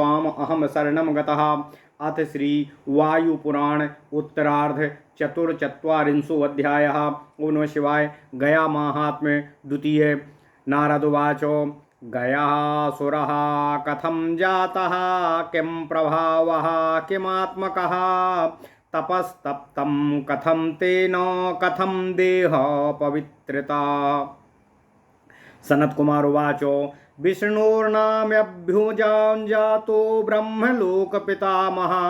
स्वाम अहम शरणम गतः। अथ श्री वायुपुराण उत्तरार्ध चतुर्चत्वारिंशोऽध्यायः। ओं नमः शिवाय। गया महात्म्य द्वितीय। नारदुवाच गयासुरः कथं जातः किं प्रभावः किमात्मकः तपस्तप्तं कथं तेन कथं देह पवित्रता। सनत कुमार उवाच विष्णुर्नाम्यभ्युजातो ब्रह्मलोक पितामहा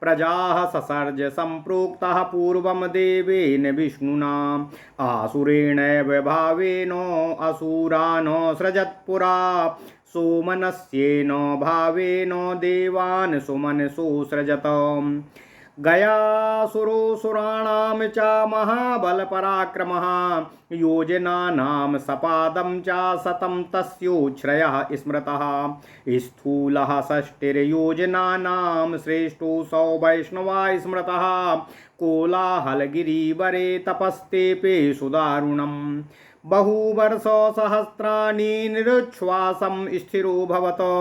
प्रजाः ससर्ज संप्रोक्तः पूर्वं देवेन विष्णुना आसुरेणैव भावेन असुरान् सृजत्पुरा सोमनस्येन भावेन देवान् सुमनसो सृजत। गयासुरोऽसुराणां च महाबलपराक्रमः योजनानां सपादं च शतं तस्योच्छ्रयः स्मृतः स्थूलः षष्टिर्योजनानां श्रेष्ठो सौ वैष्णवा स्मृतः कोलाहलगिरिवरे तपस्तेपे सुदारुणम् बहुवर्षसहस्राणि निरुच्छ्वासं स्थिरो भवतो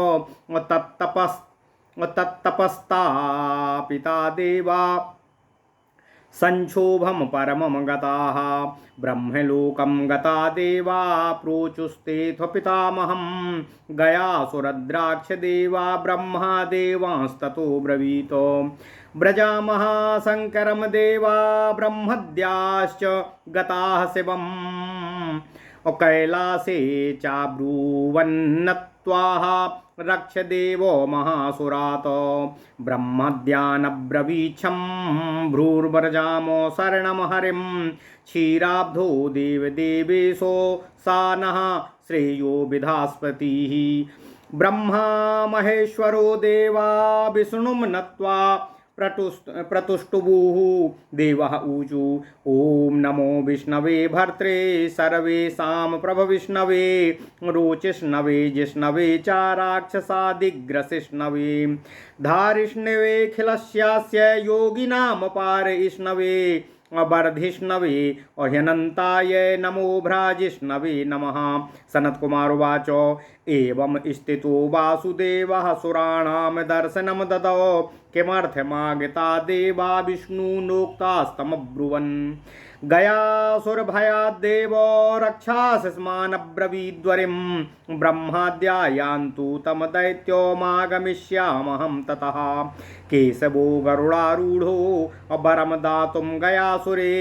तत्तपस्तापिता देवा संक्षोभं परमं गताः ब्रह्मलोकं गता देवा प्रोचुस्तेऽथ पितामहं गयासुरद्राक्षदेवा ब्रह्मा देवांस्ततो ब्रवीत व्रजामः शङ्करं देवा ब्रह्मद्याश्च गताः शिवम् कैलासे चाब्रुवन्नत्वाः रक्ष देवो महासुरात् ब्रह्मद्यानब्रवीच्छं भ्रूर्व्रजामो शरणं हरिं क्षीराब्धो देवदेवेशो सा नः श्रेयो विधास्पतिः ब्रह्मा महेश्वरो देवा विष्णुं नत्वा प्रतुष्टुभुः देवः ऊचु ॐ नमो विष्णवे भर्त्रे सर्वेषां प्रभविष्णवे रोचिष्णवे जिष्णवे च राक्षसादिग्रसिष्णवे धारिष्णवेऽखिलस्यास्य योगिनां पारैष्णवे अवर्धिष्णवे अह्यनन्ताय नमो भ्राजिष्णवे नमः। सनत कुमार उवाच एवं स्थितो वासुदेवः सुराणां दर्शनं ददौ किमर्थमागता देवा विष्णुनोक्तास्तमब्रुवन् गयासुरभयाद्देवो रक्षांस्मानब्रवीद्वरिं ब्रह्माद्या यान्तु तं दैत्योमागमिष्यामहं ततः केशवो गरुडारूढो वरं दातुं गयासुरे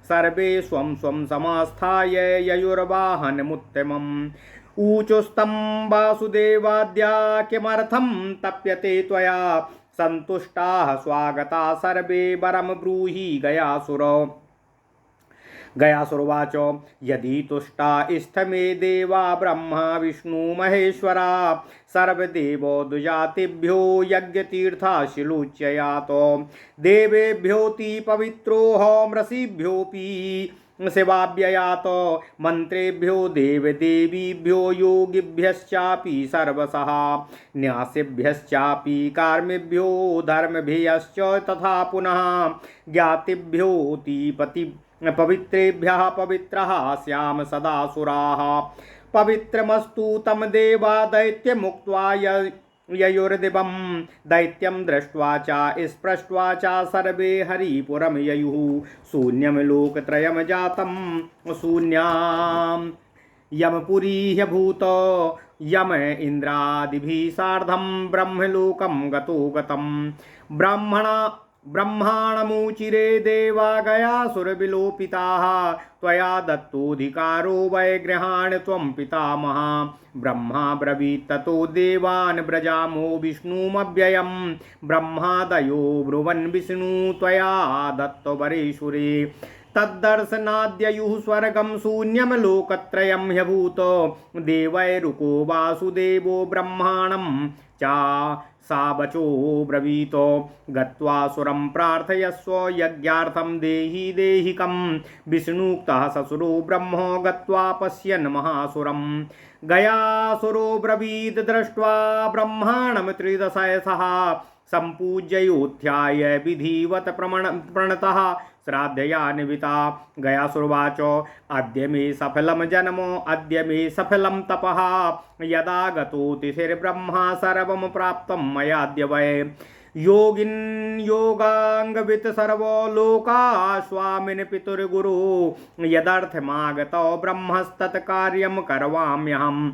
सर्वे स्वं स्वं समास्थाय ययुर्वाहनमुत्तमम् ऊचुस्तं वासुदेवाद्या किमर्थं तप्यते त्वया सन्तुष्टाः स्वागता सर्वे वरं ब्रूहि गयासुर। गयासुर्वाच यदि तुष्टा स्थमे देवा ब्रह्मा विष्णु महेश्वरा सर्वदेवो द्विजातिभ्यो यज्ञतीर्थाशिलुच्ययात देवेभ्योऽति पवित्रोऽहमृषिभ्योऽपि शिवाभ्ययात मन्त्रेभ्यो देवदेवीभ्यो योगिभ्यश्चापि सर्वशः न्यासिभ्यश्चापि कर्मेभ्यो धर्मभ्यश्च तथा पुनः ज्ञातिभ्योऽति पवित्रेभ्यः पवित्रः स्याम सदासुराः पवित्रमस्तु तं देवा दैत्यमुक्त्वा ययुर्दिवं दैत्यं दृष्ट्वा च स्पृष्ट्वा च सर्वे हरिपुरं ययुः शून्यं लोकत्रयं जातं शून्यां यमपुरी ह्यभूत यम इन्द्रादिभिः सार्धं ब्रह्मलोकं गतो गतं ब्रह्माणमुचिरे देवा गयासुरविलोपिताः त्वया दत्तोऽधिकारो वै गृहाण त्वं पितामह ब्रह्मा ब्रवीत् ततो देवान् व्रजामो विष्णुमव्ययं ब्रह्मादयो ब्रुवन् विष्णु त्वया दत्तवरेषुरे तद्दर्शनाद्ययुः स्वर्गं शून्यं लोकत्रयं ह्यभूत देवैरुको वासुदेवो ब्रह्माणं चा सा वचो ब्रवीत गत्वा सुरं प्रार्थयस्व यज्ञार्थं देहि देहिकं विष्णुक्तः ससुरो ब्रह्म गत्वा पश्यन् महासुरं गयासुरो ब्रवीत् दृष्ट्वा ब्रह्माणं त्रिदशयसः सम्पूज्ययोध्याय विधिवत प्रणतः श्राद्धया निविता। गयासुर्वाच अद्य मे सफलं जन्मो अद्य मे सफलं तपः यदा गतो तिथिर्ब्रह्मा सर्वं प्राप्तं मयाद्य वै। योगिन् योगांगवित् सर्वो लोका स्वामिन् पितुर्गुरु यदर्थमागतो ब्रह्मस्तत्कार्यं करवाण्यहम्।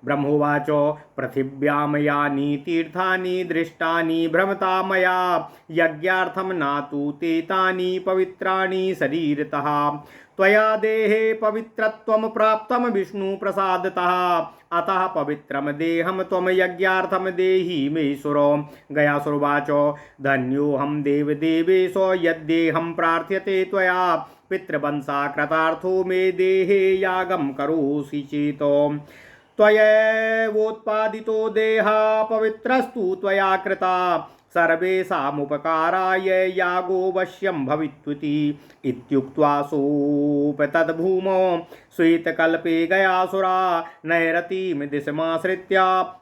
ब्रह्मोवाच पृथिव्यां यानि तीर्थानि दृष्टानि भ्रमता मया यज्ञार्थं नातु ते तानि पवित्राणि शरीरतः। त्वया देहे पवित्रत्वं प्राप्तं विष्णुप्रसादतः अतः पवित्रं देहं त्वं यज्ञार्थं देहि मे सुरो। गयासुर्वाच धन्योऽहं देवदेवेशो यद्देहं प्रार्थ्यते त्वया पितृवंशाकृतार्थो मे देहे यागं करोषि चेतो। त्वयैवोत्पादितो देहा पवित्रस्तु त्वया कृता सर्वेषामुपकाराय यागो वश्यं भवित्विति। इत्युक्त्वा सोपतद्भूमौ श्वेतकल्पे गयासुरा नैरतीं दिशमाश्रित्य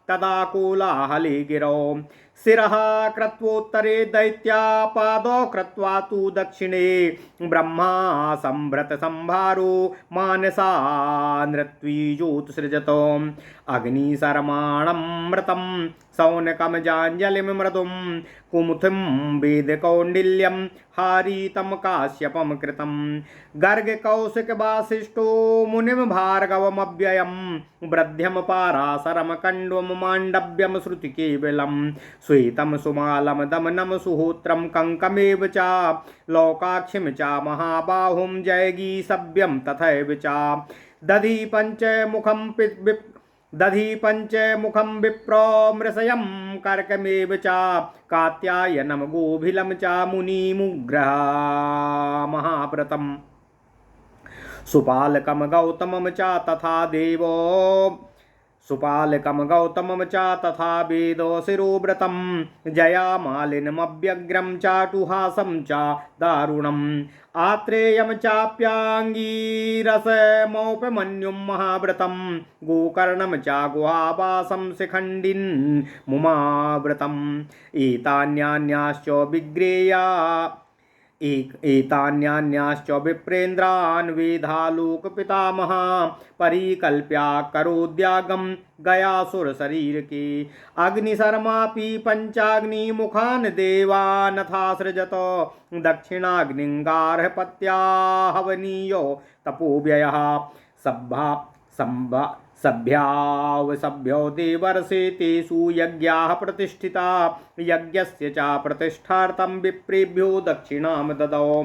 तदा कोलाहले गिरौ। शिरः कृत्वोत्तरे दैत्या पादौ कृत्वा तु दक्षिणे ब्रह्मा संभृत संभारो मानसा नृत्वीजोत्सृजतो। अग्निशर्माणमृतं सौनकं जाञ्जलिं मृदुं कुमुथिं वेदकौण्डिल्यं हारीतं काश्यपं कृतं। गर्गकौशिकवासिष्ठो मुनिं भार्गवमव्ययं वृद्ध्यं पाराशरं कण्वं माण्डव्यं श्रुतिकेवलं श्वेतं सुमालं दमनं सुहोत्रं कङ्कमेव च लोकाक्षिं च महाबाहुं जयगीसव्यं तथैव च। दधि पञ्चमुखं विप्रो मृषयं कर्कमेव च कात्यायनं गोभिलं च मुनिमुग्रः महाव्रतम्। सुपालकं गौतमं च तथा देवो सुपालकं गौतमं च तथा वेदो शिरोव्रतं जयामालिनमव्यग्रं चाटुहासं च दारुणम्। आत्रेयं चाप्याङ्गीरसमौपमन्युं महाव्रतं गोकर्णं च गुहावासं शिखण्डिन् मुमाव्रतम्। एतान्यान्याश्च विग्रेया एतान्यान्याश्च विप्रेन्द्रान् वेदालोकपितामहा परिकल्प्या करोद्यागं गयासुरशरीरके। अग्निशर्मापि पञ्चाग्निमुखान् देवानथासृजत दक्षिणाग्निङ्गार्हपत्या हवनीयो तपोव्ययः। सभ्यो देवर्षे तेषु यज्ञाः प्रतिष्ठिता यज्ञस्य च प्रतिष्ठार्थं विप्रेभ्यो दक्षिणां ददौ।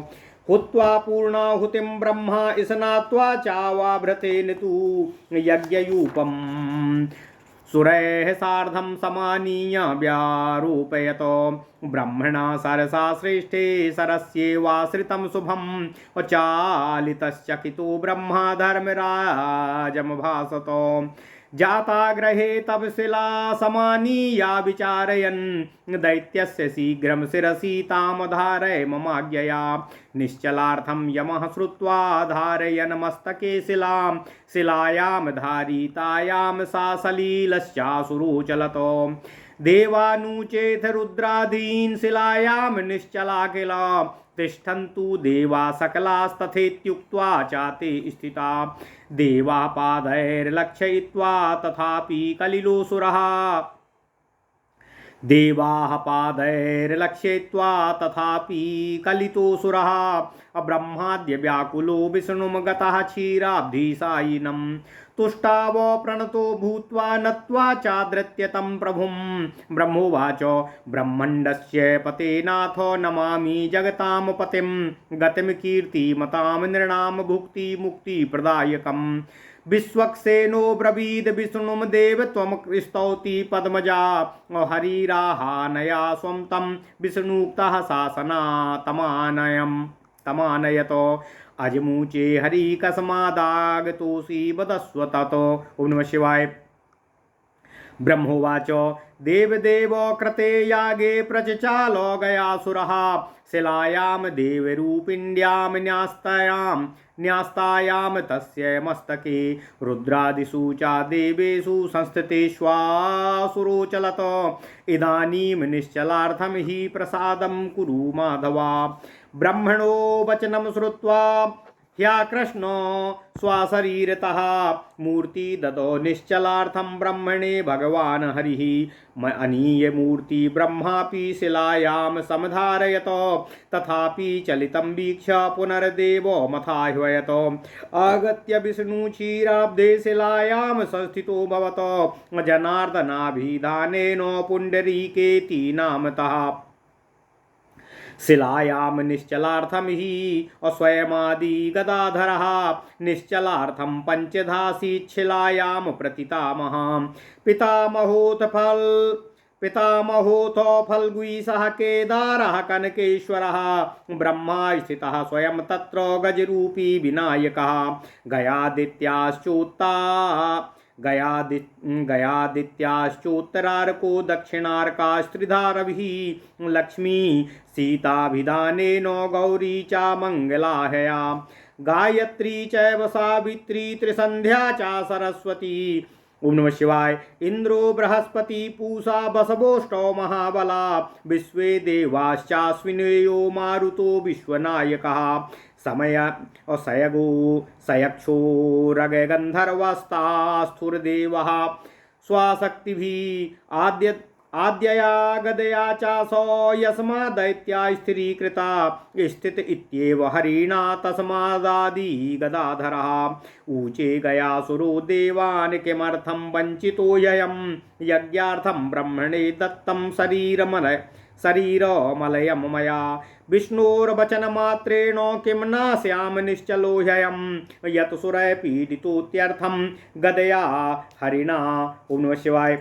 हुत्वा पूर्णाहुतिं ब्रह्मा स्नात्वा चावाभृतेन तु यज्ञयूपम् सुरैः सार्धं समानीय व्यारूपयतो। ब्रह्मणा सरसा श्रेष्ठे सरस्येवाश्रितं शुभं चालितश्चकितो ब्रह्मा धर्मराजमभासतो। जाताग्रहे तव शिला समानीया विचारयन् दैत्यस्य शीघ्रं शिरसि तां धारय ममाज्ञया। निश्चलार्थं यमः श्रुत्वा धारयन् मस्तके शिलां शिलायां धारितायां सा सलीलश्चासुरोचलतो। देवानुचेथ रुद्रादीन् शिलायां निश्चला किल तिष्ठन्तु देवा सकलास्तथेत्युक्त्वा चाते स्थिता। देवा पादैर्लक्षयित्वा तथापि कलिलोऽसुरः देवाः पादैर्लक्षयित्वा तथापि कलितोऽसुरः। ब्रह्माद्य व्याकुलो विष्णुं गतः क्षीराब्धिसायिनं तुष्टाव प्रणतो भूत्वा नत्वा चादृत्य तं प्रभुं। ब्रह्मोवाच ब्रह्माण्डस्य पते नाथ नमामि जगतां पतिं गतिं कीर्तिमतां नृणां भुक्तिमुक्तिप्रदायकम्। विश्वक्सेनो ब्रवीद विष्णुं देव त्वं स्तौति पद्मजा हरिराहानया स्वं तं विष्णुक्तः शासनातमानयतो। अजमुचे हरि कस्मादागतोषि वदस्व ततो। ओम नमः शिवाय। ब्रह्मोवाच देवदेव कृते यागे प्रचचालो गयासुरः शिलायां देवरूपिण्यां न्यास्तायां तस्य मस्तके रुद्रादिषु च देवेषु संस्थितेष्वासुरोचलत इदानीं निश्चलार्थं हि प्रसादं कुरु माधवा। ब्रह्मणो वचनं श्रुत्वा ह्याकृष्णो स्वशरीरतः मूर्ति ददो निश्चलार्थं ब्रह्मणे भगवान् हरिः अनीय मूर्ति ब्रह्मापि शिलायां समधारयत तथापि चलितं वीक्ष्य पुनर्देवो मथाह्वयत आगत्य विष्णुक्षीराब्धे शिलायां संस्थितो भवत जनार्दनाभिधानेन पुण्डरीकेति नामतः शिलायां निश्चलार्थं हि स्वयमादि गदाधरः निश्चलार्थं पञ्चधासीत् शिलायां प्रतितामहः पितामहोऽथ फल्गुईसः केदारः कनकेश्वरः ब्रह्मा स्थितः स्वयं तत्र गजरूपी विनायकः गयादित्याश्चोत्तरार्को दक्षिणार्कास्त्रिधारभिः लक्ष्मी सीताभिधानेन गौरी च मङ्गलाहया गायत्री चैव सावित्री त्रिसन्ध्या च सरस्वती। ओम नमः शिवाय। इंद्रो बृहस्पति पूषा बसवोष्टौ महाबला विश्वे देवाश्चाश्विनेयो मारुतो विश्वनायकः समय सयगो सयक्षो रगगन्धर्वस्तास्थुर्देवः स्वशक्तिभिः आद्यया गदया चासो यस्मादैत्या स्थिरीकृता स्थित इत्येव हरिणा तस्मादादि गदाधरः ऊचे गयासुरो देवान् किमर्थं वञ्चितोऽयं यज्ञार्थं ब्रह्मणे दत्तं शरीरमलयं मया विष्णोर्वचनमात्रेण किं न स्याम निश्चलो ह्ययं यत् सुरः पीडितोत्यर्थं गदया हरिणा। ओम नमः शिवाय।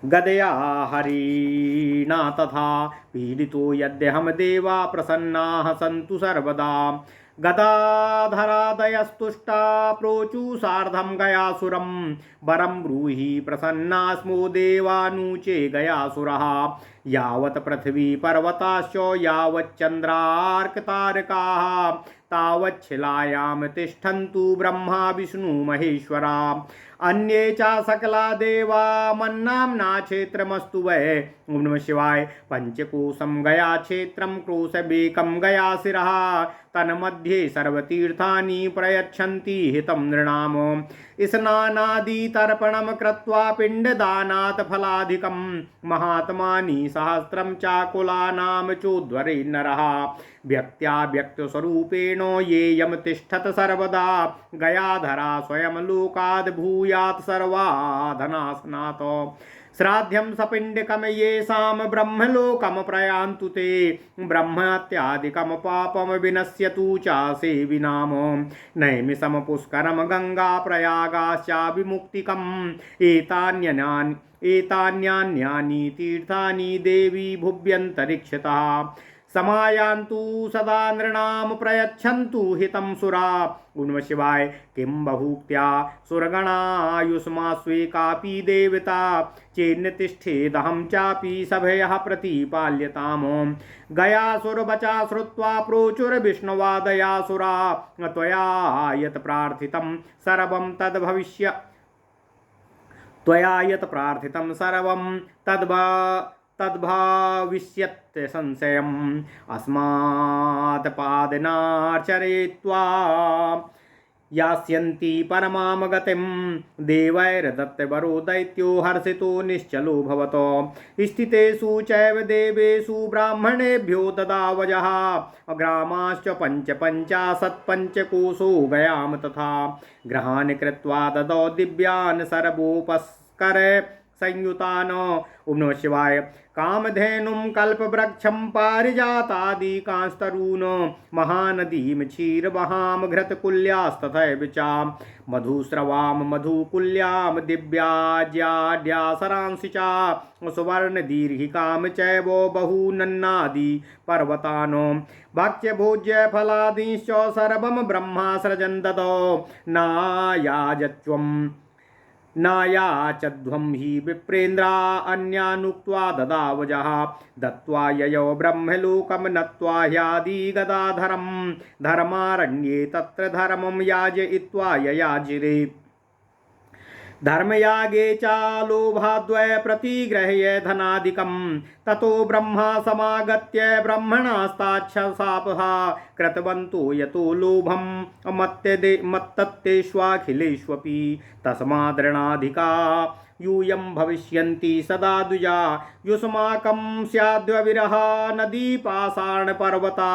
गदया हरिणा तथा पीडितो यद्यहं देवा प्रसन्नाः सन्तु सर्वदा गदाधरादयस्तुष्टा प्रोचु सार्धं गयासुरं वरं ब्रूहि प्रसन्ना स्मो देवानुचे गयासुरः यावत् पृथ्वी पर्वताश्च यावच्चन्द्रार्कतारकाः तावच्छिलायां तिष्ठन्तु ब्रह्मा विष्णु महेश्वरा अन्ये च सकला देवा मन्नाम्ना क्षेत्रमस्तु वै। ओम नमः शिवाय। पंचकोशं गया क्षेत्रं क्रोशबेकं गया शिरः तन्मध्ये सर्वतीर्थानि प्रयच्छन्ति हितं नृणाम स्नानादितर्पणं कृत्वा पिण्डदानात् फलाधिकं महात्मानि सहस्रं चाकुलानां चोद्वरे नरः व्यक्त्या व्यक्तस्वरूपेण येयं तिष्ठत सर्वदा गयाधरा स्वयं लोकाद् भूयात् सर्वाधनासनात् श्राद्धं सपिण्डकं येषां ब्रह्मलोकं प्रयान्तु ते ब्रह्मत्यादिकं पापं विनश्यतु चासे विनाम नैमिषं पुष्करं गंगा प्रयागाश्चाभिमुक्तिकम् एतान्यान्यानि तीर्थानि देवी भुव्यन्तरिक्षतः समायान्तु सदा नृणां प्रयच्छन्तु हितं सुरा। ओम नमः शिवाय। किं बहुक्त्या सुरगणायुष्मास्वेकापि देवता चेन्नतिष्ठेदहं चापि सभयः प्रतिपाल्यताम् गयासुरवचा श्रुत्वा प्रोचुर्विष्णुवादयासुरा त्वया यत् प्रार्थितं सर्वं तद्भविष्यत् संशयम् अस्मात् पादनार्चयित्वा यास्यन्ति परमां गतिं देवैर्दत्तवरो दैत्यो हर्षितो निश्चलो भवतो स्थितेषु चैव देवेषु ब्राह्मणेभ्यो ददावजः ग्रामाश्च पञ्चपञ्चाशत्पञ्चकोशो गयां तथा ग्रहान् कृत्वा ददौ दिव्यान् संयुतान। ओम नमः शिवाय। कामधेनुं कल्पवृक्षं पारिजातादिकांस्तरून् महानदीं क्षीरवहां घृतकुल्यास्तथैव च मधुस्रवां मधुकुल्यां दिव्याज्याड्यासरांसि च सुवर्णदीर्घिकां चैव बहुनन्नादि पर्वतान् भक्ष्य भोज्य फलादीश्च सर्वं ब्रह्मा सृजन् ददौ नायाचध्वं हि विप्रेन्द्रा अन्यानुक्त्वा ददावजः दत्त्वा ययौ ब्रह्मलोकं नत्वा ह्यादिगदाधरं धर्मारण्ये तत्र धर्मं याजयित्वा ययाजिरे धर्मयागे च लोभाद्वय प्रतिगृह्य धनादिकं ततो ब्रह्मा समागत्य ब्रह्मणास्ताच्छशापः कृतवन्तो यतो लोभं मत्तत्तेष्वाखिलेष्वपि तस्मादृणाधिका यूयं भविष्यन्ति सदा द्विजा युष्माकं स्याद्विरह नदीपाषाणपर्वता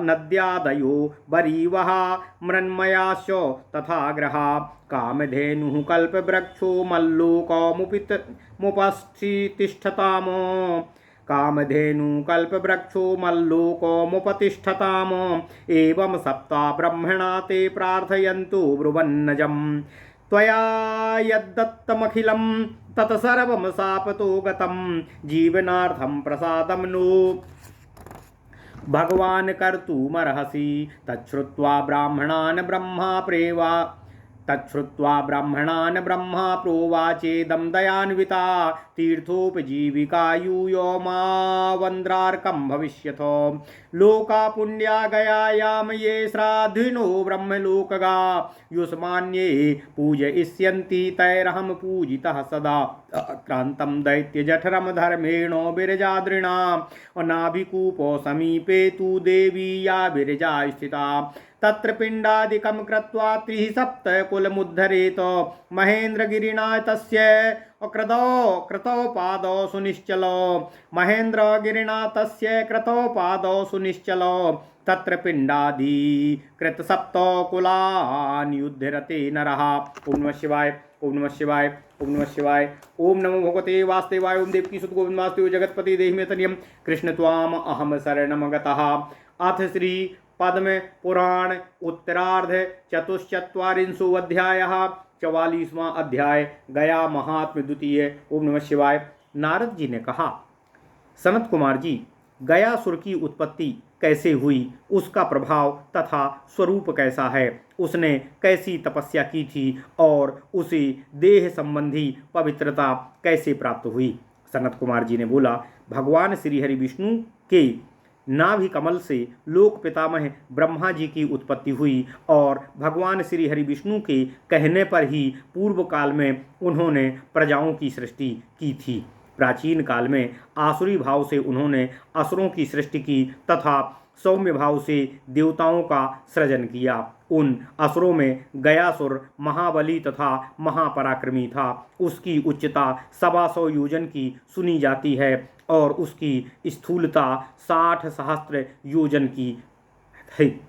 नद्यादयो बरीवः मृण्मयाश्च तथा ग्रहा कामधेनुः कल्पवृक्षो मल्लोकमुपतिष्ठताम् कामधेनु कल्पवृक्षो मल्लोकमुपतिष्ठताम् एवं सप्ता ब्रह्मणा ते प्रार्थयन्तु ब्रुवन्नजम् त्वया यद्दत्तमखिलं तत्सर्वं सापतो गतं जीवनार्थं प्रसादं नो भगवान् कर्तुमर्हसि तच्छ्रुत्वा ब्राह्मणान् ब्रह्मा प्रोवाचेदं दयान्विता तीर्थोपजीविका यूयोमावन्द्रार्कं भविष्यथो लोका पुण्या गयायां ये श्राद्धिनो ब्रह्मलोकगा युष्मान्ये पूजयिष्यन्ति तैरहं पूजितः सदा क्रान्तं दैत्यजठरं धर्मेण बिरजाद्रिणा नाभिकूपो समीपे तु देवी या बिरजा स्थिता तत्र पिण्डादिकं कृत्वा त्रिः सप्तकुलमुद्धरेत महेन्द्रगिरिणा तस्य कृतौ पादौ सुनिश्चलो महेन्द्रगिरिणा तस्य कृतौ पादौ सुनिश्चलो तत्र पिण्डादि कृत सप्तकुलानि उद्धरते नरः। ओम नमः शिवाय। ओम नमः शिवाय। ओम नमः शिवाय। ओम नमो भगवते वासुदेवाय। ओम देवकी सुत गोविंद वासुदेव जगतपति देहि मे तनियम कृष्ण त्वाम अहम शरणम गतः। अथ श्री पद्म पुराण उत्तरार्ध चतुश्चत्वारिंशो अध्यायः 44वां अध्याय गया महात्म्य द्वितीय। ओम नमः शिवाय। नारद जी ने कहा, सनत कुमार जी, गयासुर की उत्पत्ति कैसे हुई, उसका प्रभाव तथा स्वरूप कैसा है, उसने कैसी तपस्या की थी और उसे देह संबंधी पवित्रता कैसे प्राप्त हुई। सनत कुमार जी ने बोला, भगवान श्री हरि विष्णु के नाभि कमल से लोक पितामह ब्रह्मा जी की उत्पत्ति हुई और भगवान श्री हरि विष्णु के कहने पर ही पूर्व काल में उन्होंने प्रजाओं की सृष्टि की थी। प्राचीन काल में आसुरी भाव से उन्होंने असुरों की सृष्टि की तथा सौम्य भाव से देवताओं का सृजन किया। उन असुरों में गयासुर महाबली तथा महापराक्रमी था। उसकी उच्चता 125 योजन की सुनी जाती है और उसकी स्थूलता 60 सहस्त्र योजन की है।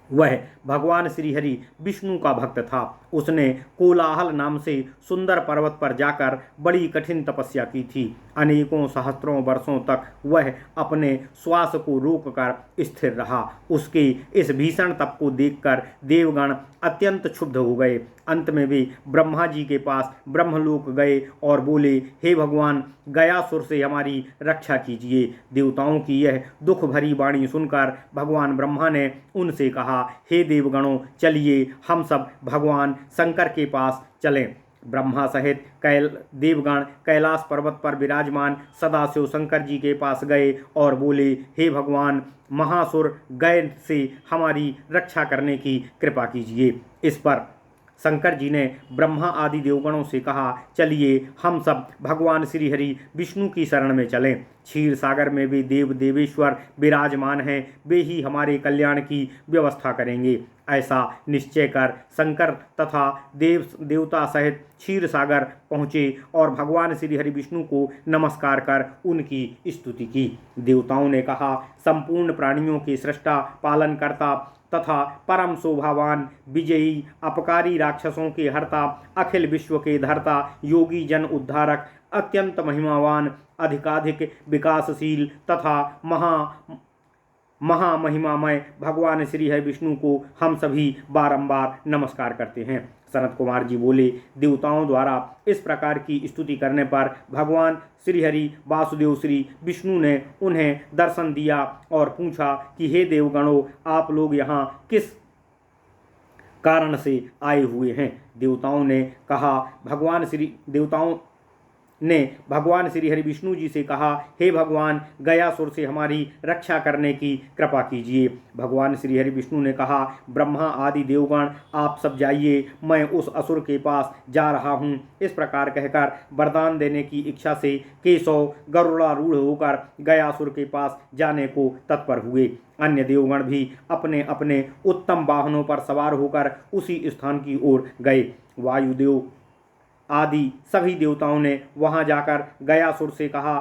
वह भगवान श्री हरि विष्णु का भक्त था। उसने कोलाहल नाम से सुंदर पर्वत पर जाकर बड़ी कठिन तपस्या की थी। अनेकों सहस्त्रों वर्षों तक वह अपने श्वास को रोककर स्थिर रहा। उसके इस भीषण तप को देखकर देवगण अत्यंत क्षुब्ध हो गए। अंत में वे ब्रह्मा जी के पास ब्रह्मलोक गए और बोले, हे भगवान, गयासुर से हमारी रक्षा कीजिए। देवताओं की यह दुख भरी वाणी सुनकर भगवान ब्रह्मा ने उनसे कहा, हे देवगणों, चलिए हम सब भगवान शंकर के पास चलें। ब्रह्मा सहित देवगण कैलाश पर्वत पर विराजमान सदाशिव शंकर जी के पास गए और बोले, हे भगवान, महासुर गय से हमारी रक्षा करने की कृपा कीजिए। इस पर शंकर जी ने ब्रह्मा आदि देवगणों से कहा, चलिए हम सब भगवान श्री हरि विष्णु की शरण में चलें। क्षीर सागर में वे देव देवेश्वर विराजमान हैं, वे ही हमारे कल्याण की व्यवस्था करेंगे। ऐसा निश्चय कर शंकर तथा देवता सहित क्षीर सागर पहुँचे और भगवान श्री हरि विष्णु को नमस्कार कर उनकी स्तुति की। देवताओं ने कहा, संपूर्ण प्राणियों के सृष्टा पालनकर्ता तथा परम शोभावान, विजयी, अपकारी राक्षसों के हर्ता, अखिल विश्व के धर्ता, योगी जन उद्धारक, अत्यंत महिमावान, अधिकाधिक विकासशील तथा महामहिमामय भगवान श्री हरि विष्णु को हम सभी बारंबार नमस्कार करते हैं। सनत कुमार जी बोले, देवताओं द्वारा इस प्रकार की स्तुति करने पर भगवान श्री हरि वासुदेव श्री विष्णु ने उन्हें दर्शन दिया और पूछा कि हे देवगणों, आप लोग यहाँ किस कारण से आए हुए हैं। देवताओं ने भगवान श्री हरि विष्णु जी से कहा, हे भगवान, गयासुर से हमारी रक्षा करने की कृपा कीजिए। भगवान श्री हरि विष्णु ने कहा, ब्रह्मा आदि देवगण आप सब जाइए, मैं उस असुर के पास जा रहा हूँ। इस प्रकार कहकर वरदान देने की इच्छा से केशव गरुड़ारूढ़ होकर गयासुर के पास जाने को तत्पर हुए। अन्य देवगण भी अपने अपने उत्तम वाहनों पर सवार होकर उसी स्थान की ओर गए। वायुदेव आदि सभी देवताओं ने वहां जाकर गयासुर से कहा,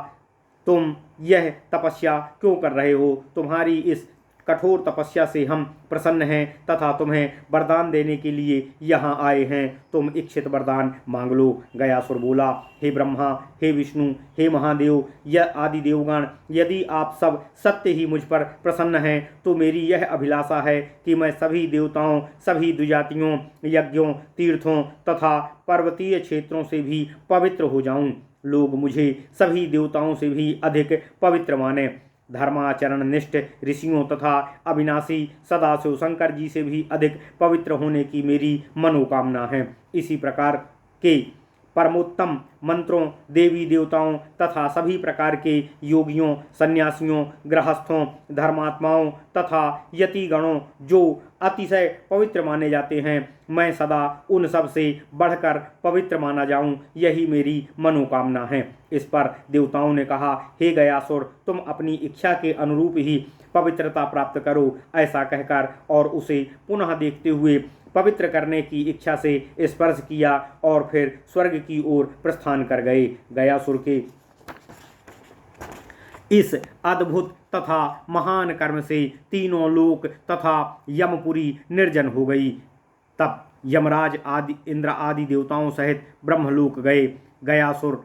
तुम यह तपस्या क्यों कर रहे हो? तुम्हारी इस कठोर तपस्या से हम प्रसन्न हैं तथा तुम्हें वरदान देने के लिए यहाँ आए हैं। तुम इच्छित वरदान मांग लो। गयासुर बोला, हे ब्रह्मा, हे विष्णु, हे महादेव, यह आदि देवगण, यदि आप सब सत्य ही मुझ पर प्रसन्न हैं तो मेरी यह अभिलाषा है कि मैं सभी देवताओं, सभी द्विजातियों, यज्ञों, तीर्थों तथा पर्वतीय क्षेत्रों से भी पवित्र हो जाऊं। लोग मुझे सभी देवताओं से भी अधिक पवित्र माने। धर्माचरण निष्ठ ऋषियों तथा अविनाशी सदाशिव शंकर जी से भी अधिक पवित्र होने की मेरी मनोकामना है। इसी प्रकार के परमोत्तम मंत्रों, देवी देवताओं तथा सभी प्रकार के योगियों, सन्यासियों, गृहस्थों, धर्मात्माओं तथा यतिगणों जो अतिशय पवित्र माने जाते हैं, मैं सदा उन सब से बढ़कर पवित्र माना जाऊं, यही मेरी मनोकामना है। इस पर देवताओं ने कहा, हे गयासुर, तुम अपनी इच्छा के अनुरूप ही पवित्रता प्राप्त करो। ऐसा कहकर और उसे पुनः देखते हुए पवित्र करने की इच्छा से स्पर्श किया और फिर स्वर्ग की ओर प्रस्थान कर गए। गयासुर के इस अद्भुत तथा महान कर्म से तीनों लोक तथा यमपुरी निर्जन हो गई। तब यमराज आदि इंद्र आदि देवताओं सहित ब्रह्मलोक गए। गयासुर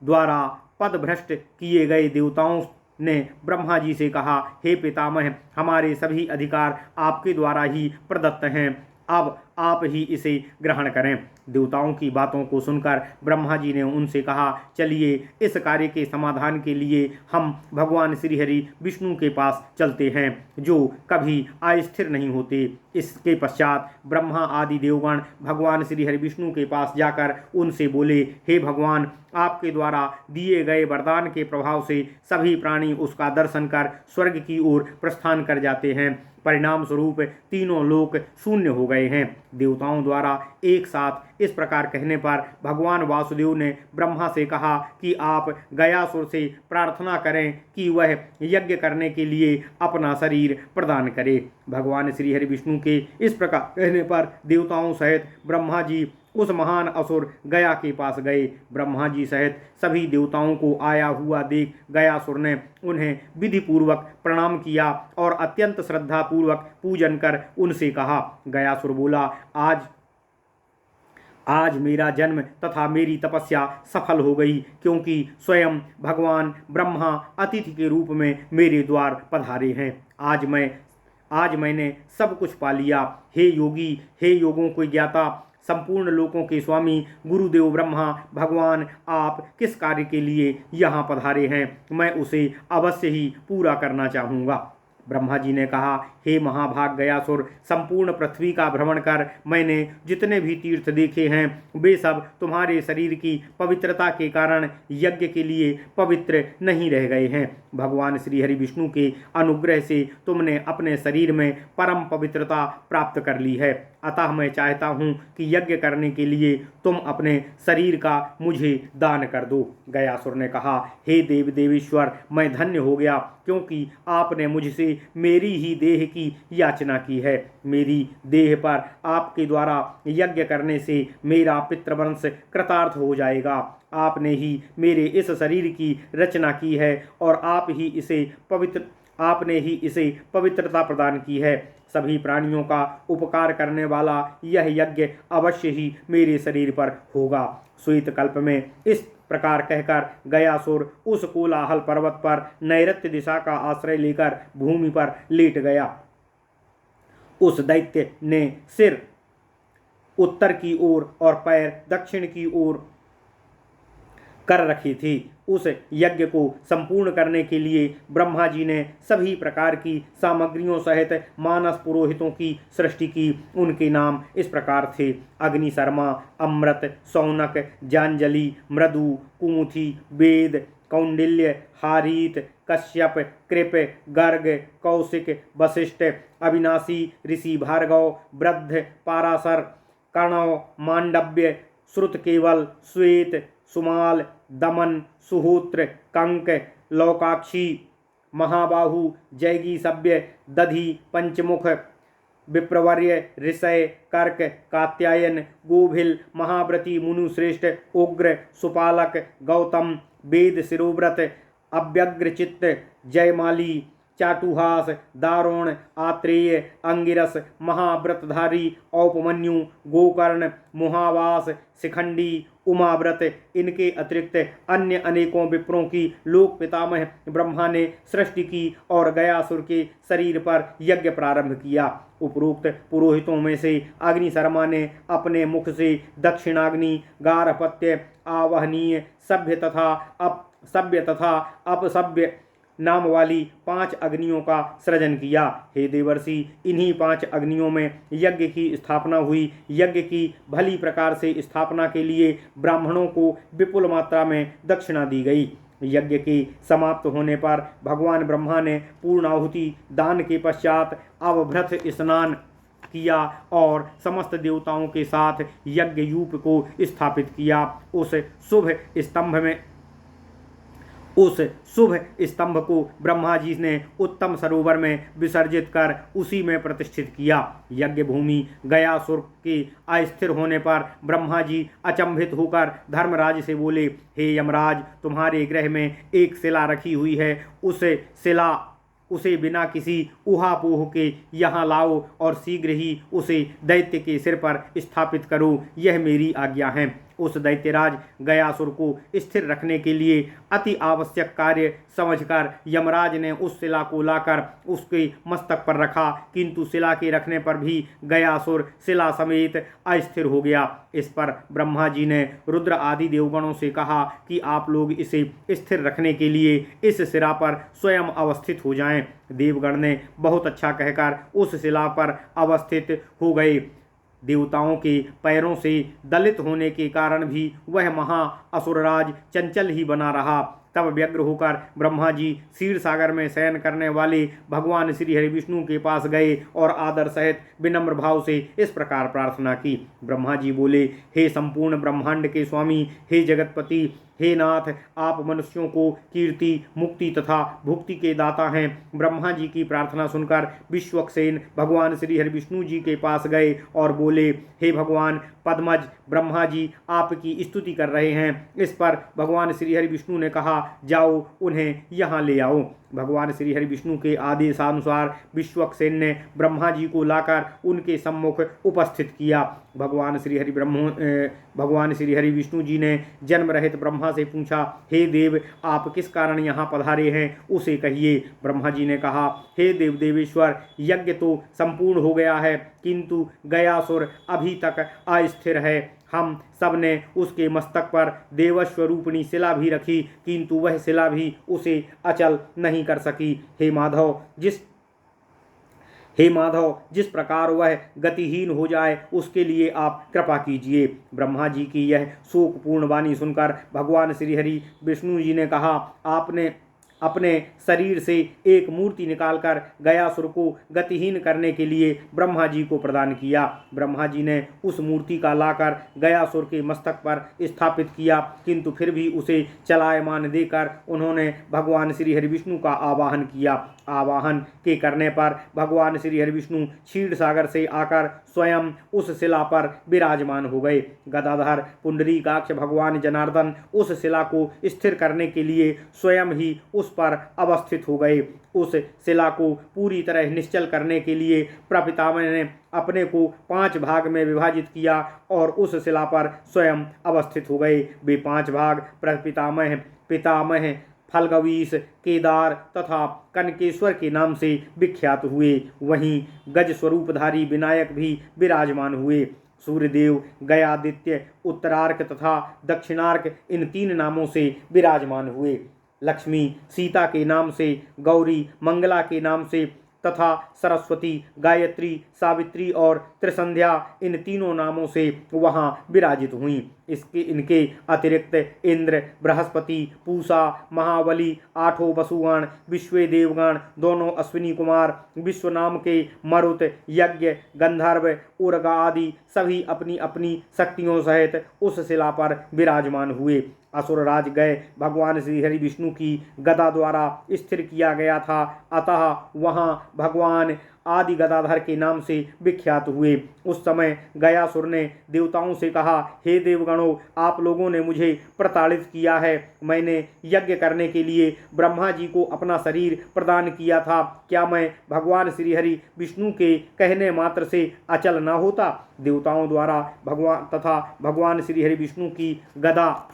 द्वारा पदभ्रष्ट किए गए देवताओं ने ब्रह्मा जी से कहा, हे पितामह, हमारे सभी अधिकार आपके द्वारा ही प्रदत्त हैं, अब आप ही इसे ग्रहण करें। देवताओं की बातों को सुनकर ब्रह्मा जी ने उनसे कहा, चलिए इस कार्य के समाधान के लिए हम भगवान श्री हरि विष्णु के पास चलते हैं, जो कभी अस्थिर नहीं होते। इसके पश्चात ब्रह्मा आदि देवगण भगवान श्री हरि विष्णु के पास जाकर उनसे बोले, हे भगवान, आपके द्वारा दिए गए वरदान के प्रभाव से सभी प्राणी उसका दर्शन कर स्वर्ग की ओर प्रस्थान कर जाते हैं। परिणाम स्वरूप तीनों लोक शून्य हो गए हैं। देवताओं द्वारा एक साथ इस प्रकार कहने पर भगवान वासुदेव ने ब्रह्मा से कहा कि आप गयासुर से प्रार्थना करें कि वह यज्ञ करने के लिए अपना शरीर प्रदान करे। भगवान श्री हरि विष्णु के इस प्रकार कहने पर देवताओं सहित ब्रह्मा जी उस महान असुर गया के पास गए। ब्रह्मा जी सहित सभी देवताओं को आया हुआ देख गयासुर ने उन्हें विधि पूर्वक प्रणाम किया और अत्यंत श्रद्धा पूर्वक पूजन कर उनसे कहा। गयासुर बोला, आज मेरा जन्म तथा मेरी तपस्या सफल हो गई, क्योंकि स्वयं भगवान ब्रह्मा अतिथि के रूप में मेरे द्वार पधारे हैं। आज मैंने सब कुछ पा लिया। हे योगी, हे योगों को ज्ञाता, संपूर्ण लोकों के स्वामी गुरुदेव ब्रह्मा, भगवान आप किस कार्य के लिए यहाँ पधारे हैं, मैं उसे अवश्य ही पूरा करना चाहूँगा। ब्रह्मा जी ने कहा, हे महाभाग गयासुर, संपूर्ण पृथ्वी का भ्रमण कर मैंने जितने भी तीर्थ देखे हैं वे सब तुम्हारे शरीर की पवित्रता के कारण यज्ञ के लिए पवित्र नहीं रह गए हैं। भगवान श्री हरि विष्णु के अनुग्रह से तुमने अपने शरीर में परम पवित्रता प्राप्त कर ली है। अतः मैं चाहता हूँ कि यज्ञ करने के लिए तुम अपने शरीर का मुझे दान कर दो। गयासुर ने कहा, हे देव देवेश्वर, मैं धन्य हो गया, क्योंकि आपने मुझसे मेरी ही देह की याचना की है। मेरी देह पर आपके द्वारा यज्ञ करने से मेरा पितृवंश कृतार्थ हो जाएगा। आपने ही मेरे इस शरीर की रचना की है और आपने ही इसे पवित्रता प्रदान की है। सभी प्राणियों का उपकार करने वाला यह यज्ञ अवश्य ही मेरे शरीर पर होगा। श्वेत कल्प में इस प्रकार कहकर गयासुर उस कोलाहल पर्वत पर नैऋत्य दिशा का आश्रय लेकर भूमि पर लेट गया। उस दैत्य ने सिर उत्तर की ओर और पैर दक्षिण की ओर कर रखी थी। उस यज्ञ को संपूर्ण करने के लिए ब्रह्मा जी ने सभी प्रकार की सामग्रियों सहित मानस पुरोहितों की सृष्टि की। उनके नाम इस प्रकार थे: अग्निशर्मा, अमृत, सौनक, जांजलि, मृदु, कुमुथि, वेद, कौंडिल्य, हारीत, कश्यप, कृप, गर्ग, कौशिक, वशिष्ठ, अविनाशी, ऋषि भार्गव, वृद्ध, पाराशर, कर्णव, मांडव्य, श्रुतकेवल, श्वेत, सुमाल, दमन, सुहोत्र, कंक, लोकाक्षी, महाबाहु, जैगी सभ्य, दधि, पंचमुख, विप्रवर्य, ऋषय, कर्क, कात्यायन, गोभिल, महाव्रती, मुनुश्रेष्ठ, उग्र, सुपालक, गौतम, वेद शिरोव्रत, अव्यग्रचित्त, जयमाली, चाटुहास, दारोण, आत्रेय, अंगिरस, महाव्रतधारी, औपमन्यु, गोकर्ण, मुहावास, शिखंडी, उमाव्रत, इनके अतिरिक्त अन्य अनेकों विप्रों की लोक पितामह ब्रह्मा ने सृष्टि की और गयासुर के शरीर पर यज्ञ प्रारंभ किया। उपरोक्त पुरोहितों में से अग्निशर्मा ने अपने मुख से दक्षिणाग्नि, गार्हपत्य, आवहनीय, सभ्य तथा अपसभ्य नाम वाली 5 अग्नियों का सृजन किया। हे देवर्षि, इन्हीं 5 अग्नियों में यज्ञ की स्थापना हुई। यज्ञ की भली प्रकार से स्थापना के लिए ब्राह्मणों को विपुल मात्रा में दक्षिणा दी गई। यज्ञ के समाप्त होने पर भगवान ब्रह्मा ने पूर्णाहुति दान के पश्चात अवभृत स्नान किया और समस्त देवताओं के साथ यज्ञ यूप को स्थापित किया। उस शुभ स्तंभ को ब्रह्मा जी ने उत्तम सरोवर में विसर्जित कर उसी में प्रतिष्ठित किया। यज्ञ भूमि गयासुर के अस्थिर होने पर ब्रह्मा जी अचंभित होकर धर्मराज से बोले: हे यमराज, तुम्हारे गृह में एक शिला रखी हुई है। उसे बिना किसी ऊहापोह के यहाँ लाओ और शीघ्र ही उसे दैत्य के सिर पर स्थापित करो। यह मेरी आज्ञा है। उस दैत्यराज गयासुर को स्थिर रखने के लिए अति आवश्यक कार्य समझकर यमराज ने उस शिला को लाकर उसके मस्तक पर रखा, किंतु शिला के रखने पर भी गयासुर शिला समेत अस्थिर हो गया। इस पर ब्रह्मा जी ने रुद्र आदि देवगणों से कहा कि आप लोग इसे स्थिर रखने के लिए इस शिला पर स्वयं अवस्थित हो जाएं। देवगण ने बहुत अच्छा कहकर उस शिला पर अवस्थित हो गए। देवताओं के पैरों से दलित होने के कारण भी वह महा असुरराज चंचल ही बना रहा। तब व्यग्र होकर ब्रह्मा जी क्षीर सागर में शयन करने वाले भगवान श्री हरि विष्णु के पास गए और आदर सहित विनम्र भाव से इस प्रकार प्रार्थना की। ब्रह्मा जी बोले: हे संपूर्ण ब्रह्मांड के स्वामी, हे जगतपति, हे नाथ, आप मनुष्यों को कीर्ति, मुक्ति तथा भुक्ति के दाता हैं। ब्रह्मा जी की प्रार्थना सुनकर विश्वक्सेन भगवान श्री हरि विष्णु जी के पास गए और बोले: हे भगवान पद्मज, ब्रह्मा जी आपकी स्तुति कर रहे हैं। इस पर भगवान श्री हरि विष्णु ने कहा: जाओ, उन्हें यहाँ ले आओ। भगवान श्री हरि विष्णु के आदेशानुसार विश्वक्सेन ने ब्रह्मा जी को लाकर उनके सम्मुख उपस्थित किया। भगवान श्री हरि विष्णु जी ने जन्म रहित ब्रह्मा से पूछा: हे देव, आप किस कारण यहाँ पधारे हैं, उसे कहिए। ब्रह्मा जी ने कहा: हे देव देवेश्वर, यज्ञ तो संपूर्ण हो गया है, किंतु गयासुर अभी तक अस्थिर है। हम सब ने उसके मस्तक पर देवस्वरूपिणी शिला भी रखी, किंतु वह शिला भी उसे अचल नहीं कर सकी। हे माधव, जिस प्रकार वह गतिहीन हो जाए उसके लिए आप कृपा कीजिए। ब्रह्मा जी की यह शोकपूर्ण वाणी सुनकर भगवान श्री हरि विष्णु जी ने कहा: आपने अपने शरीर से एक मूर्ति निकालकर गयासुर को गतिहीन करने के लिए ब्रह्मा जी को प्रदान किया। ब्रह्मा जी ने उस मूर्ति का लाकर गयासुर के मस्तक पर स्थापित किया, किंतु फिर भी उसे चलायमान देकर उन्होंने भगवान श्री हरि विष्णु का आवाहन किया। आवाहन के करने पर भगवान श्री हरि विष्णु क्षीर सागर से आकर स्वयं उस शिला पर विराजमान हो गए। गदाधर पुंडरीकाक्ष भगवान जनार्दन उस शिला को स्थिर करने के लिए स्वयं ही उस पर अवस्थित हो गए। उस शिला को पूरी तरह निश्चल करने के लिए प्रपितामह ने अपने को 5 भाग में विभाजित किया और उस शिला पर स्वयं अवस्थित हो गए। वे 5 भाग प्रपितामह, पितामह, फलगवीस, केदार तथा कनकेश्वर के नाम से विख्यात हुए। वहीं गज स्वरूपधारी विनायक भी विराजमान हुए। सूर्यदेव, गयादित्य, उत्तरार्क तथा दक्षिणार्क इन 3 नामों से विराजमान हुए। लक्ष्मी सीता के नाम से, गौरी मंगला के नाम से तथा सरस्वती, गायत्री, सावित्री और त्रिसंध्या इन तीनों नामों से वहाँ विराजित हुईं। इनके अतिरिक्त इंद्र, बृहस्पति, पूषा, महाबली, 8 वसुगण, विश्वे देवगण, दोनों अश्विनी कुमार, विश्व नाम के मरुत, यज्ञ, गंधर्व, उर्गा आदि सभी अपनी अपनी शक्तियों सहित उस शिला पर विराजमान हुए। असुरराज गए भगवान श्री हरि विष्णु की गदा द्वारा स्थिर किया गया था, अतः वहाँ भगवान आदि गदाधर के नाम से विख्यात हुए। उस समय गयासुर ने देवताओं से कहा, हे देवगणों, आप लोगों ने मुझे प्रताड़ित किया है। मैंने यज्ञ करने के लिए ब्रह्मा जी को अपना शरीर प्रदान किया था। क्या मैं भगवान श्री हरि विष्णु के कहने मात्र से अचल न होता? देवताओं द्वारा भगवान श्री हरि विष्णु की गदा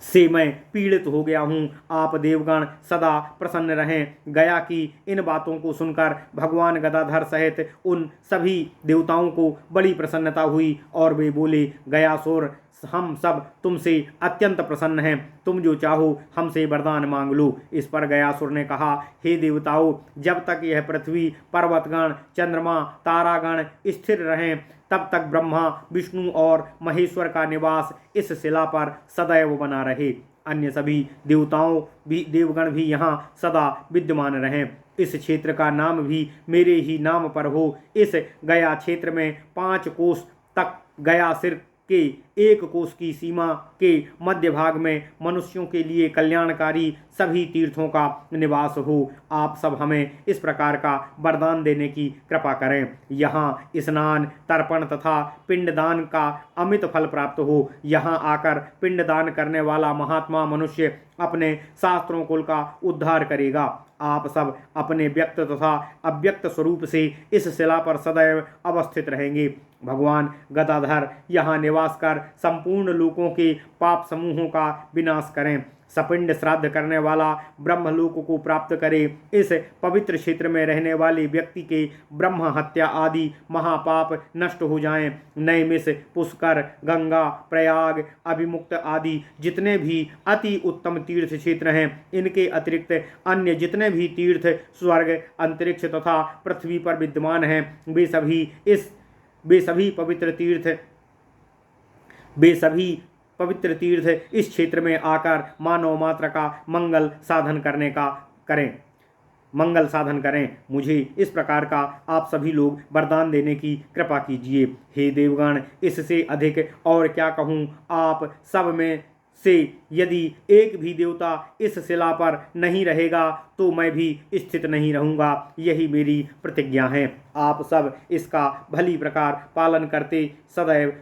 से मैं पीड़ित हो गया हूँ। आप देवगण सदा प्रसन्न रहें। गया की इन बातों को सुनकर भगवान गदाधर सहित उन सभी देवताओं को बड़ी प्रसन्नता हुई और वे बोले, गयासुर, हम सब तुमसे अत्यंत प्रसन्न हैं। तुम जो चाहो हमसे वरदान मांग लो। इस पर गयासुर ने कहा, हे देवताओं, जब तक यह पृथ्वी, पर्वतगण, चंद्रमा, तारागण स्थिर रहें, तब तक ब्रह्मा, विष्णु और महेश्वर का निवास इस शिला पर सदैव बना रहे। अन्य सभी देवगण भी यहाँ सदा विद्यमान रहें। इस क्षेत्र का नाम भी मेरे ही नाम पर हो। इस गया क्षेत्र में 5 कोस तक गया सिर के 1 कोस की सीमा के मध्य भाग में मनुष्यों के लिए कल्याणकारी सभी तीर्थों का निवास हो। आप सब हमें इस प्रकार का वरदान देने की कृपा करें। यहाँ स्नान, तर्पण तथा पिंडदान का अमित फल प्राप्त हो। यहाँ आकर पिंडदान करने वाला महात्मा मनुष्य अपने शास्त्रों कुल का उद्धार करेगा। आप सब अपने व्यक्त तथा अव्यक्त स्वरूप से इस शिला पर सदैव अवस्थित रहेंगे। भगवान गदाधर यहाँ निवास कर संपूर्ण लोकों के पाप समूहों का विनाश करें। सपिंड श्राद्ध करने वाला ब्रह्मलोक को प्राप्त करे। इस पवित्र क्षेत्र में रहने वाले व्यक्ति के ब्रह्म हत्या आदि महापाप नष्ट हो जाएं। नैमिष, पुष्कर, गंगा, प्रयाग, अभिमुक्त आदि जितने भी अति उत्तम तीर्थ क्षेत्र हैं, इनके अतिरिक्त अन्य जितने भी तीर्थ स्वर्ग, अंतरिक्ष तथा पृथ्वी पर विद्यमान हैं, वे सभी पवित्र तीर्थ इस क्षेत्र में आकर मानव मात्र का मंगल साधन करें। मुझे इस प्रकार का आप सभी लोग वरदान देने की कृपा कीजिए। हे देवगण, इससे अधिक और क्या कहूँ। आप सब में से यदि एक भी देवता इस शिला पर नहीं रहेगा तो मैं भी स्थित नहीं रहूँगा। यही मेरी प्रतिज्ञा है। आप सब इसका भली प्रकार पालन करते सदैव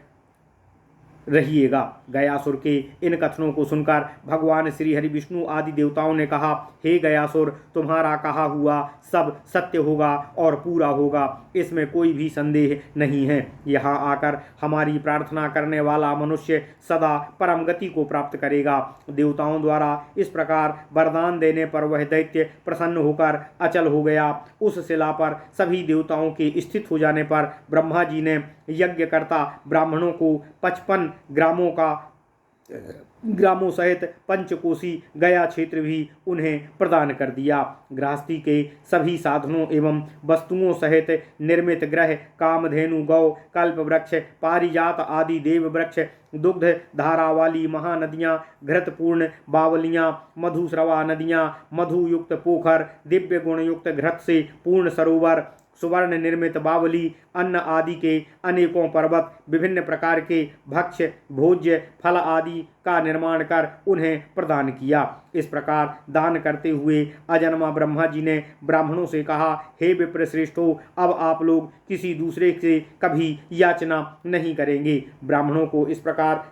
रहिएगा। गयासुर के इन कथनों को सुनकर भगवान श्री हरि विष्णु आदि देवताओं ने कहा, हे गयासुर, तुम्हारा कहा हुआ सब सत्य होगा और पूरा होगा, इसमें कोई भी संदेह नहीं है। यहाँ आकर हमारी प्रार्थना करने वाला मनुष्य सदा परम गति को प्राप्त करेगा। देवताओं द्वारा इस प्रकार वरदान देने पर वह दैत्य प्रसन्न होकर अचल हो गया। उस शिला पर सभी देवताओं के स्थित हो जाने पर ब्रह्मा जी ने यज्ञकर्ता ब्राह्मणों को 55 ग्रामों सहित पंचकोशी गया क्षेत्र भी उन्हें प्रदान कर दिया। गृहस्थी के सभी साधनों एवं वस्तुओं सहित निर्मित ग्रह, कामधेनु, गौ, कल्प वृक्ष, पारिजात आदि देव वृक्ष, दुग्ध धारा वाली महानदियाँ, घृतपूर्ण बावलियाँ, मधुस्रवा नदियाँ, मधुयुक्त पोखर, दिव्य गुण युक्त घृत से पूर्ण सरोवर, सुवर्ण निर्मित बावली, अन्न आदि के अनेकों पर्वत, विभिन्न प्रकार के भक्ष्य भोज्य फल आदि का निर्माण कर उन्हें प्रदान किया। इस प्रकार दान करते हुए अजन्मा ब्रह्मा जी ने ब्राह्मणों से कहा, हे विप्र श्रेष्ठों, अब आप लोग किसी दूसरे से कभी याचना नहीं करेंगे। ब्राह्मणों को इस प्रकार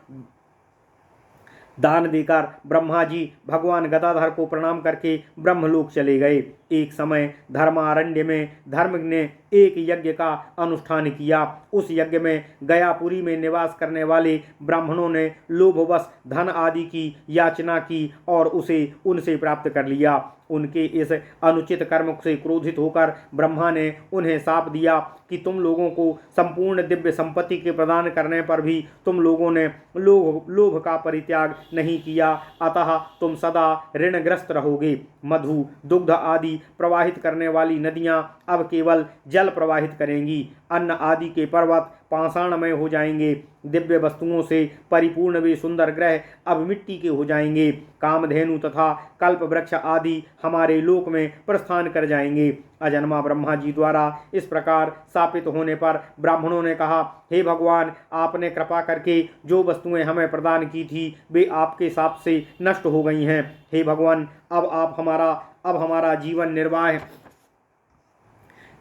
दान देकर ब्रह्मा जी भगवान गदाधर को प्रणाम करके ब्रह्मलोक चले गए। एक समय धर्मारण्य में धर्म ने एक यज्ञ का अनुष्ठान किया। उस यज्ञ में गयापुरी में निवास करने वाले ब्राह्मणों ने लोभवश धन आदि की याचना की और उसे उनसे प्राप्त कर लिया। उनके इस अनुचित कर्म से क्रोधित होकर ब्रह्मा ने उन्हें शाप दिया कि तुम लोगों को संपूर्ण दिव्य संपत्ति के प्रदान करने पर भी तुम लोगों ने लोभ का परित्याग नहीं किया, अतः तुम सदा ऋणग्रस्त रहोगे। मधु दुग्ध आदि प्रवाहित करने वाली नदियां अब केवल जल प्रवाहित करेंगी। अन्न आदि के पर्वत पाषाणमय हो जाएंगे। दिव्य वस्तुओं से परिपूर्ण वे सुंदर ग्रह अब मिट्टी के हो जाएंगे। कामधेनु तथा कल्प वृक्ष आदि हमारे लोक में प्रस्थान कर जाएंगे। अजन्मा ब्रह्मा जी द्वारा इस प्रकार शापित होने पर ब्राह्मणों ने कहा, हे भगवान, आपने कृपा करके जो वस्तुएं हमें प्रदान की थी वे आपके शाप से नष्ट हो गई हैं। हे भगवान, अब हमारा जीवन निर्वाह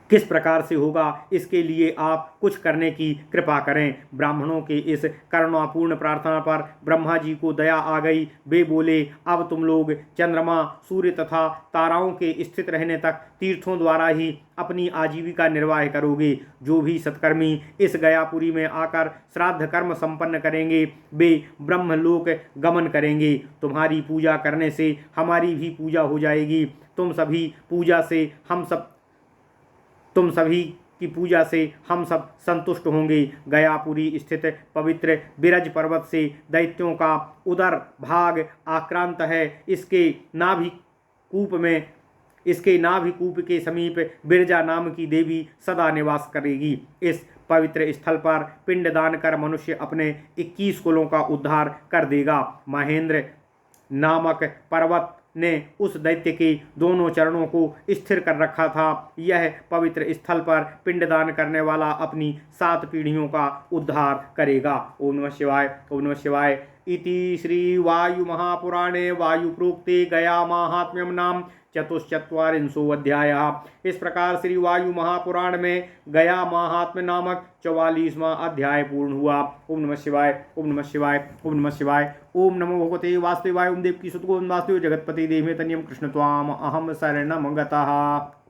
किस प्रकार से होगा, इसके लिए आप कुछ करने की कृपा करें। ब्राह्मणों के इस करुणापूर्ण प्रार्थना पर ब्रह्मा जी को दया आ गई। वे बोले, अब तुम लोग चंद्रमा सूर्य तथा ताराओं के स्थित रहने तक तीर्थों द्वारा ही अपनी आजीविका निर्वाह करोगे। जो भी सत्कर्मी इस गयापुरी में आकर श्राद्ध कर्म संपन्न करेंगे वे ब्रह्मलोक गमन करेंगे। तुम्हारी पूजा करने से हमारी भी पूजा हो जाएगी। तुम सभी की पूजा से हम सब संतुष्ट होंगे। गयापुरी स्थित पवित्र बिरज पर्वत से दैत्यों का उदर भाग आक्रांत है। इसके नाभिकूप के समीप बिरजा नाम की देवी सदा निवास करेगी। इस पवित्र स्थल पर पिंडदान कर मनुष्य अपने 21 कुलों का उद्धार कर देगा। महेंद्र नामक पर्वत ने उस दैत्य के दोनों चरणों को स्थिर कर रखा था। यह पवित्र स्थल पर पिंडदान करने वाला अपनी 7 पीढ़ियों का उद्धार करेगा। ओम नमः शिवाय। ओम नमः शिवाय। इति श्री वायु महापुराणे वायु प्रोक्ते गया माहात्म्यम नाम चतुश्चत्वारिंशो अध्यायः। इस प्रकार श्री वायु महापुराण में गया महात्म्य नामक 44वां अध्याय पूर्ण हुआ। ओम नमः शिवाय। ओम नमः शिवाय। ओम नमः शिवाय। ओम नमो भगवते वासुदेवाय। ओम देव की सुत गोविंद वासुदेव जगतपति देव में तनियम कृष्ण त्वाम अहम शरणम गतः।